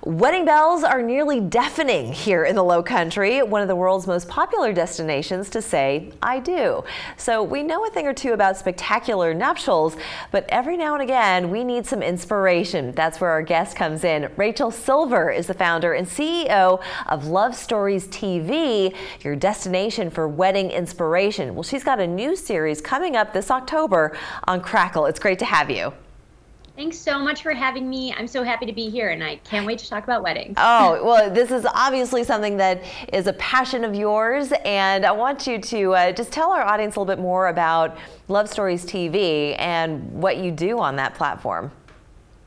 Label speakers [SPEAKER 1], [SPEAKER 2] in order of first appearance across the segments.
[SPEAKER 1] Wedding bells are nearly deafening here in the Low Country, one of the world's most popular destinations to say, I do. So we know a thing or two about spectacular nuptials, but every now and again, we need some inspiration. That's where our guest comes in. Rachel Silver is the founder and CEO of LoveStoriesTV, your destination for wedding inspiration. Well, she's got a new series coming up this October on Crackle. It's great to have you.
[SPEAKER 2] Thanks so much for having me. I'm so happy to be here, and I can't wait to talk about weddings.
[SPEAKER 1] Oh, well, this is obviously something that is a passion of yours, and I want you to just tell our audience a little bit more about LoveStoriesTV and what you do on that platform.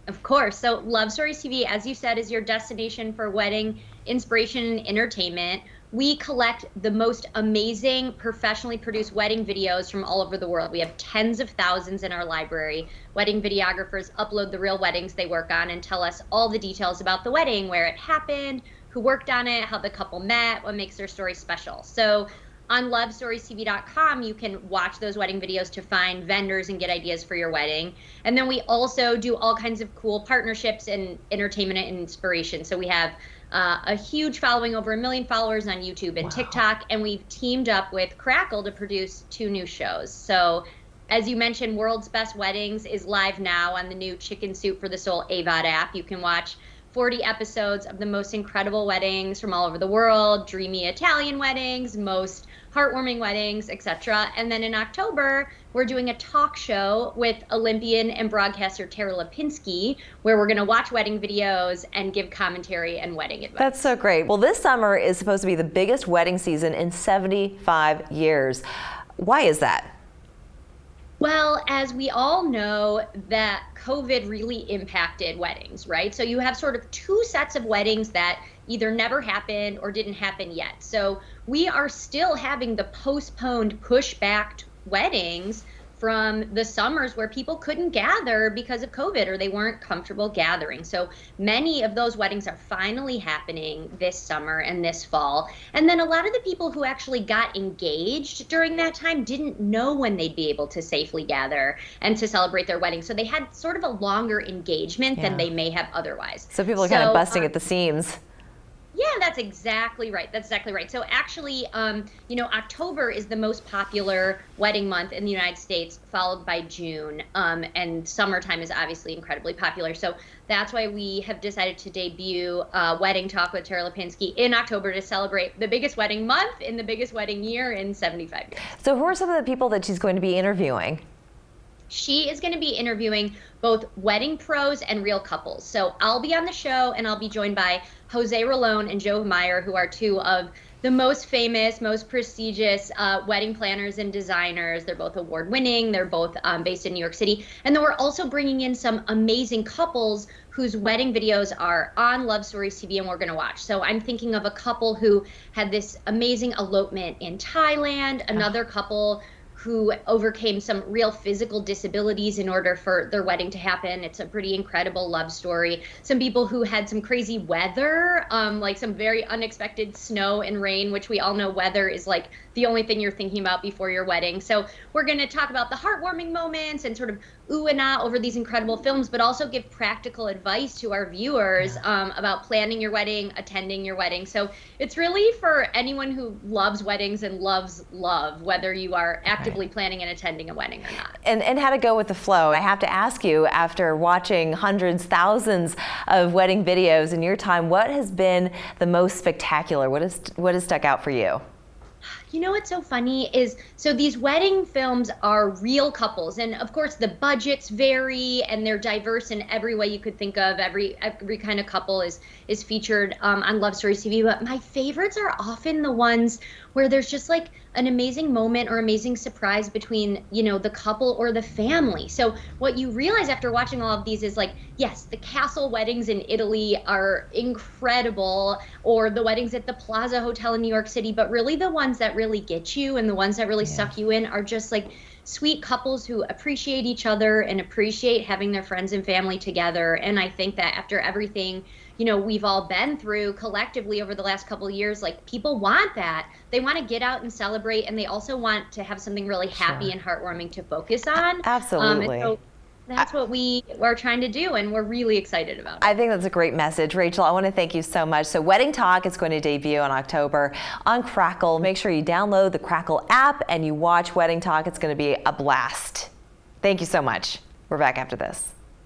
[SPEAKER 2] Of course. So LoveStoriesTV, as you said, is your destination for wedding inspiration and entertainment. We collect the most amazing, professionally produced wedding videos from all over the world. We have tens of thousands in our library. Wedding videographers upload the real weddings they work on and tell us all the details about the wedding, where it happened, who worked on it, how the couple met, what makes their story special. So on LoveStoriesTV.com, you can watch those wedding videos to find vendors and get ideas for your wedding. And then we also do all kinds of cool partnerships and entertainment and inspiration. So we have a huge following, over 1 million followers on YouTube and TikTok, and we've teamed up with Crackle to produce 2 new shows. So as you mentioned, World's Best Weddings is live now on the new Chicken Soup for the Soul AVOD app. You can watch 40 episodes of the most incredible weddings from all over the world, dreamy Italian weddings, most heartwarming weddings, etc. And then in October, we're doing a talk show with Olympian and broadcaster Tara Lipinski, where we're going to watch wedding videos and give commentary and wedding advice.
[SPEAKER 1] That's so great. Well, this summer is supposed to be the biggest wedding season in 75 years. Why is that?
[SPEAKER 2] Well, as we all know, that COVID really impacted weddings, right? So you have sort of 2 sets of weddings that either never happened or didn't happen yet. So we are still having the postponed, push-backed weddings from the summers where people couldn't gather because of COVID or they weren't comfortable gathering. So many of those weddings are finally happening this summer and this fall. And then a lot of the people who actually got engaged during that time didn't know when they'd be able to safely gather and to celebrate their wedding. So they had sort of a longer engagement than they may have otherwise.
[SPEAKER 1] So people are kind of busting at the seams.
[SPEAKER 2] Yeah, that's exactly right. That's exactly right. So actually, October is the most popular wedding month in the United States, followed by June. And summertime is obviously incredibly popular. So that's why we have decided to debut Wedding Talk with Tara Lipinski in October to celebrate the biggest wedding month in the biggest wedding year in 75 years.
[SPEAKER 1] So who are some of the people that she's going to be interviewing?
[SPEAKER 2] She is going to be interviewing both wedding pros and real couples. So I'll be on the show, and I'll be joined by Jose Rolón and Joe Meyer, who are 2 of the most famous, most prestigious wedding planners and designers. They're both award-winning. They're both based in New York City. And then we're also bringing in some amazing couples whose wedding videos are on LoveStoriesTV and we're going to watch. So I'm thinking of a couple who had this amazing elopement in Thailand, another couple who overcame some real physical disabilities in order for their wedding to happen. It's a pretty incredible love story. Some people who had some crazy weather, like some very unexpected snow and rain, which we all know weather is like the only thing you're thinking about before your wedding. So we're going to talk about the heartwarming moments and sort of ooh and ah over these incredible films, but also give practical advice to our viewers about planning your wedding, attending your wedding. So it's really for anyone who loves weddings and loves love, whether you are actively planning and attending a wedding or not.
[SPEAKER 1] And how to go with the flow. I have to ask you, after watching hundreds, thousands of wedding videos in your time, what has been the most spectacular? What has stuck out for you?
[SPEAKER 2] You know what's so funny is, so these wedding films are real couples, and of course the budgets vary and they're diverse in every way you could think of. Every kind of couple is featured on LoveStoriesTV, but my favorites are often the ones where there's just like an amazing moment or amazing surprise between, the couple or the family. So what you realize after watching all of these is like, yes, the castle weddings in Italy are incredible, or the weddings at the Plaza Hotel in New York City, but really the ones that really get you and the ones that really suck you in are just like sweet couples who appreciate each other and appreciate having their friends and family together. And I think that after everything, we've all been through collectively over the last couple of years, like people want that. They want to get out and celebrate, and they also want to have something really happy and heartwarming to focus on.
[SPEAKER 1] Absolutely.
[SPEAKER 2] that's what we are trying to do, and we're really excited about it.
[SPEAKER 1] I think that's a great message. Rachel, I want to thank you so much. So Wedding Talk is going to debut in October on Crackle. Make sure you download the Crackle app and you watch Wedding Talk. It's going to be a blast. Thank you so much. We're back after this.